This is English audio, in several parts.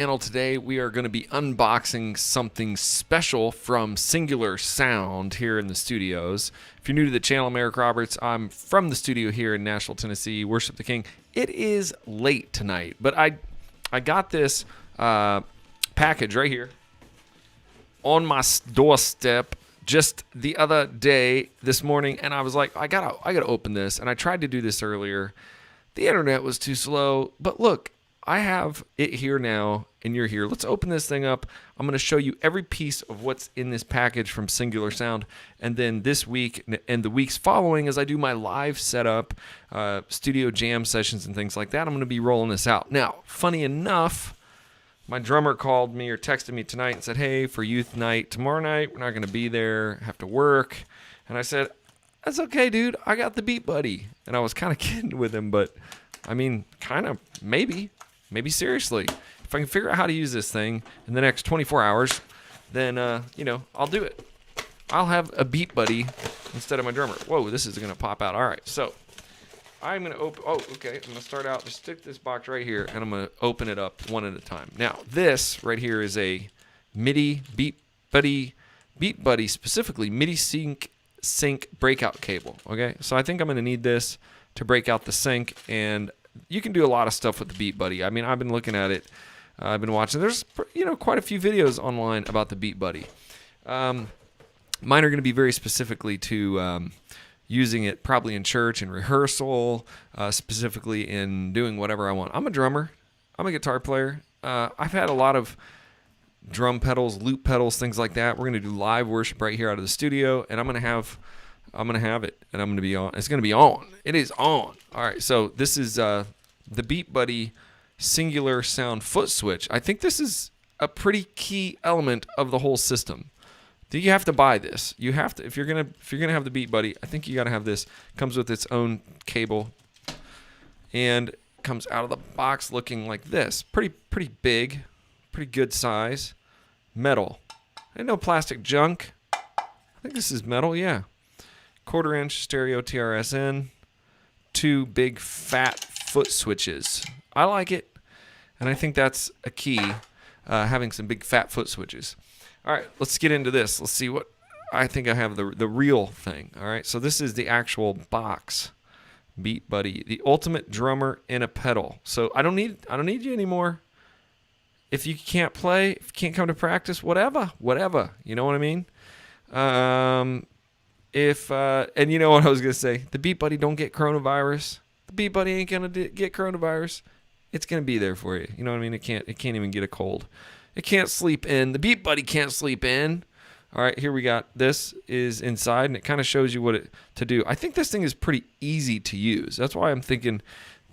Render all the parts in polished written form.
channel today. We are going to be unboxing something special from Singular Sound here in the studios. If you're new to the channel, I'm Eric Roberts. I'm from the studio here in Nashville, Tennessee. Worship the King. It is late tonight, but I got this package right here on my doorstep just the other day, this morning, and I was like, I gotta open this. And I tried to do this earlier. The internet was too slow, but look, I have it here now, and you're here. Let's open this thing up. I'm going to show you every piece of what's in this package from Singular Sound, and then this week and the weeks following, as I do my live setup, studio jam sessions and things like that, I'm going to be rolling this out. Now, funny enough, my drummer called me or texted me tonight and said, hey, for youth night tomorrow night, we're not going to be there, have to work. And I said, that's okay, dude. I got the Beat Buddy. And I was kind of kidding with him, but I mean, kind of, maybe seriously. If I can figure out how to use this thing in the next 24 hours, then, I'll do it. I'll have a Beat Buddy instead of my drummer. Whoa, this is going to pop out. All right, so I'm going to open, I'm going to start out, just stick this box right here, and I'm going to open it up one at a time. Now, this right here is a MIDI Beat Buddy, specifically MIDI sync breakout cable, okay? So I think I'm going to need this to break out the sync, and you can do a lot of stuff with the Beat Buddy. I mean, I've been looking at it. I've been watching. There's, quite a few videos online about the Beat Buddy. Mine are going to be very specifically to using it probably in church and rehearsal, specifically in doing whatever I want. I'm a drummer. I'm a guitar player. I've had a lot of drum pedals, loop pedals, things like that. We're going to do live worship right here out of the studio, and I'm going to have it, and I'm going to be on. It's going to be on. It is on. All right, so this is the Beat Buddy Singular Sound foot switch. I think this is a pretty key element of the whole system. You have to buy this. You have to if you're gonna have the Beat Buddy. I think you got to have this. Comes with its own cable, and comes out of the box looking like this. Pretty big, pretty good size. Metal. Ain't no plastic junk. I think this is metal. Yeah. 1/4-inch stereo TRS-in. 2 big fat foot switches. I like it, and I think that's a key, having some big fat foot switches. All right, let's get into this. Let's see what I think I have the real thing. All right, so this is the actual box. Beat Buddy, the ultimate drummer in a pedal. So I don't need you anymore. If you can't play, if you can't come to practice, whatever. You know what I mean? And you know what I was gonna say? The Beat Buddy don't get coronavirus. The Beat Buddy ain't gonna get coronavirus. It's gonna be there for you. You know what I mean? It can't even get a cold. It can't sleep in. The Beat Buddy can't sleep in. All right, here we got. This is inside, and it kind of shows you what to do. I think this thing is pretty easy to use. That's why I'm thinking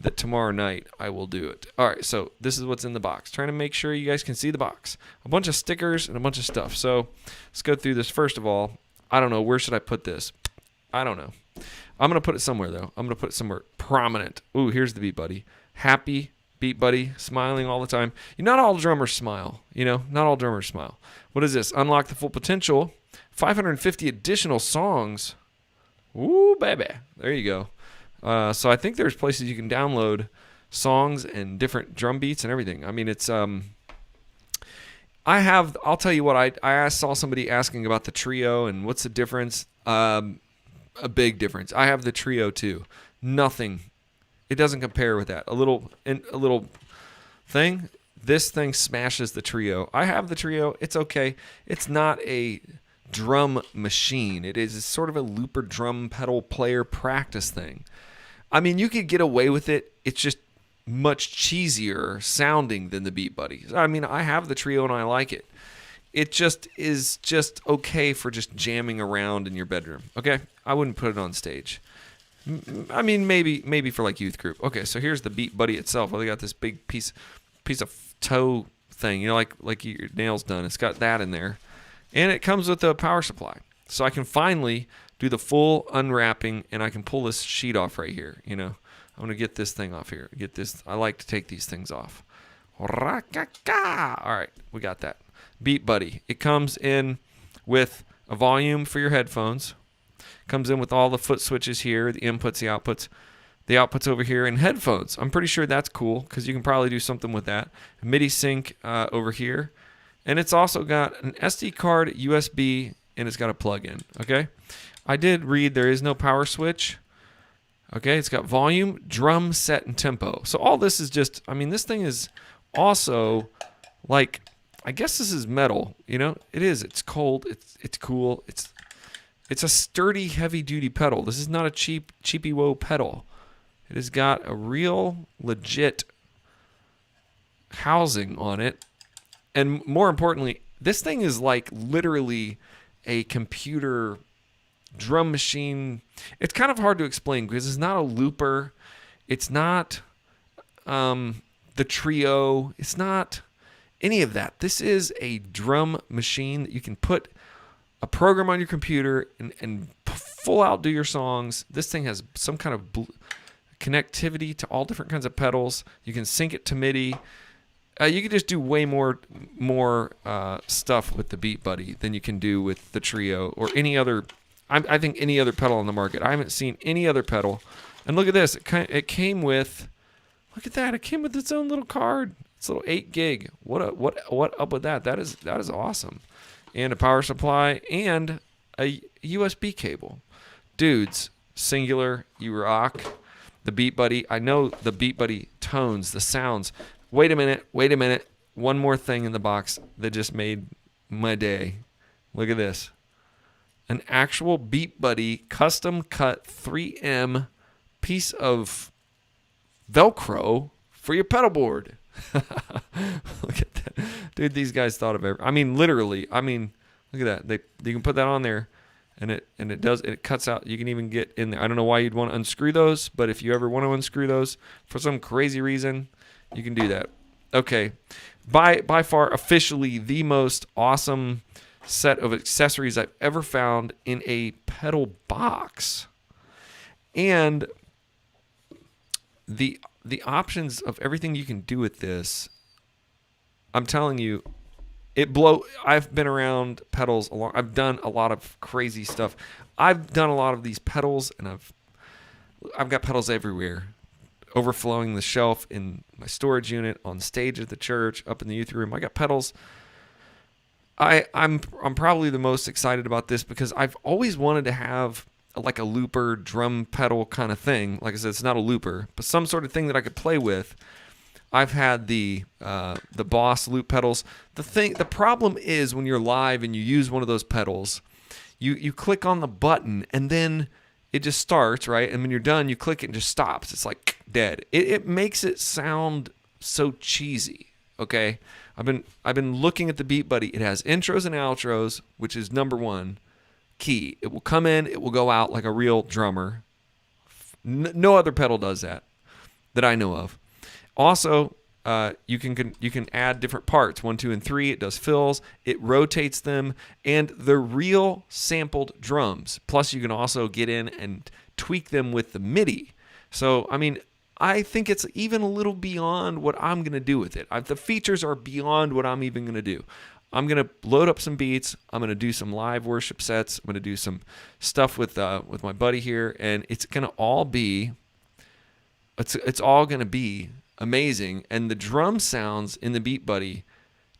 that tomorrow night I will do it. All right, so this is what's in the box. Trying to make sure you guys can see the box. A bunch of stickers and a bunch of stuff. So let's go through this. First of all, I don't know. Where should I put this? I don't know. I'm going to put it somewhere, though. I'm going to put it somewhere prominent. Ooh, here's the Beat Buddy. Happy Beat Buddy, smiling all the time. Not all drummers smile. Not all drummers smile. What is this? Unlock the full potential. 550 additional songs. Ooh, baby. There you go. So I think there's places you can download songs and different drum beats and everything. I mean, it's I'll tell you what, I saw somebody asking about the Trio and what's the difference. A big difference. I have the Trio too. Nothing. It doesn't compare with that. A little thing. This thing smashes the Trio. I have the Trio. It's okay. It's not a drum machine. It is sort of a looper drum pedal player practice thing. I mean, you could get away with it. It's just much cheesier sounding than the Beat Buddy. I mean, I have the Trio and I like it. It just is just okay for just jamming around in your bedroom. Okay, I wouldn't put it on stage. I mean, maybe for like youth group. Okay, so here's the Beat Buddy itself. Well, they got this big piece of toe thing, like your nails done. It's got that in there, and it comes with a power supply. So I can finally do the full unwrapping, and I can pull this sheet off right here. I'm gonna get this thing off here. Get this. I like to take these things off. All right, we got that. Beat Buddy. It comes in with a volume for your headphones. Comes in with all the foot switches here, the inputs, the outputs. The output's over here, and headphones. I'm pretty sure that's cool because you can probably do something with that. MIDI sync over here. And it's also got an SD card, USB, and it's got a plug-in, okay? I did read there is no power switch. Okay, it's got volume, drum set, and tempo. So all this is just, I mean, this thing is also like, I guess this is metal, you know? It is. It's cold. It's cool. It's a sturdy, heavy-duty pedal. This is not a cheapy-woe pedal. It has got a real, legit housing on it. And more importantly, this thing is like literally a computer drum machine. It's kind of hard to explain because it's not a looper. It's not the trio. It's not any of that. This is a drum machine that you can put a program on your computer and full out do your songs. This thing has some kind of connectivity to all different kinds of pedals. You can sync it to MIDI. You can just do way more stuff with the Beat Buddy than you can do with the Trio or any other. I think any other pedal on the market. I haven't seen any other pedal. And look at this. It came with. Look at that. It came with its own little card. It's a little 8 gig. What up with that? That is awesome. And a power supply and a USB cable. Dudes, Singular, you rock. The Beat Buddy. I know the Beat Buddy tones, the sounds. Wait a minute. One more thing in the box that just made my day. Look at this. An actual Beat Buddy custom cut 3M piece of Velcro for your pedal board. Look at that. Dude, these guys thought of everything. I mean, literally. I mean, look at that. You can put that on there. And it cuts out. You can even get in there. I don't know why you'd want to unscrew those, but if you ever want to unscrew those for some crazy reason, you can do that. Okay. By far, officially the most awesome set of accessories I've ever found in a pedal box. And the options of everything you can do with this, I'm telling you, I've been around pedals a lot. I've done a lot of crazy stuff. I've done a lot of these pedals, and I've got pedals everywhere, overflowing the shelf in my storage unit, on stage at the church, up in the youth room. I got pedals. I'm probably the most excited about this because I've always wanted to have like a looper drum pedal kind of thing. Like I said, it's not a looper, but some sort of thing that I could play with. I've had the Boss loop pedals. The problem is when you're live and you use one of those pedals, you click on the button and then it just starts, right? And when you're done, you click it and it just stops. It's like dead. It makes it sound so cheesy. Okay, I've been looking at the Beat Buddy. It has intros and outros, which is number one key. It will come in, it will go out like a real drummer. No other pedal does that I know of. Also, you can add different parts, 1, 2, and 3. It does fills. It rotates them, and they're real sampled drums. Plus, you can also get in and tweak them with the MIDI. So, I mean, I think it's even a little beyond what I'm going to do with it. The features are beyond what I'm even going to do. I'm going to load up some beats. I'm going to do some live worship sets. I'm going to do some stuff with my buddy here, and it's going to all be. It's all going to be amazing. And the drum sounds in the Beat Buddy,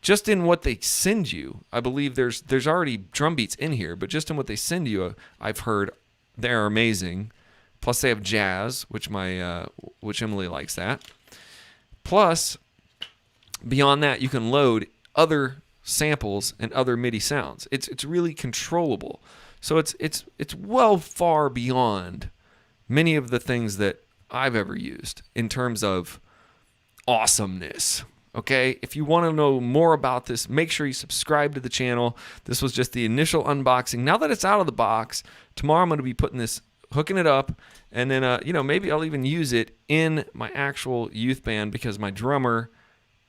just in what they send you, I believe there's already drum beats in here, but just in what they send you, I've heard they're amazing. Plus they have jazz, which Emily likes that. Plus, beyond that, you can load other samples and other MIDI sounds. It's really controllable. So it's well far beyond many of the things that I've ever used in terms of awesomeness. Okay, if you want to know more about this, make sure you subscribe to the channel. This was just the initial unboxing. Now that it's out of the box, tomorrow I'm going to be hooking it up, and then maybe I'll even use it in my actual youth band because my drummer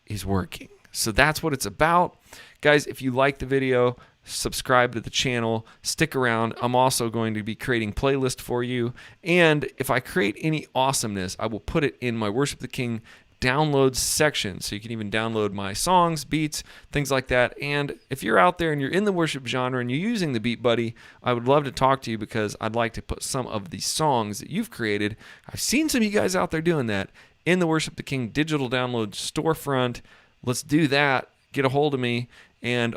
is working. So that's what it's about. Guys, if you like the video, subscribe to the channel, stick around. I'm also going to be creating playlists for you, and if I create any awesomeness, I will put it in my Worship the King downloads section. So you can even download my songs, beats, things like that. And if you're out there and you're in the worship genre and you're using the Beat Buddy, I would love to talk to you because I'd like to put some of the songs that you've created. I've seen some of you guys out there doing that in the Worship the King digital download storefront. Let's do that. Get a hold of me. And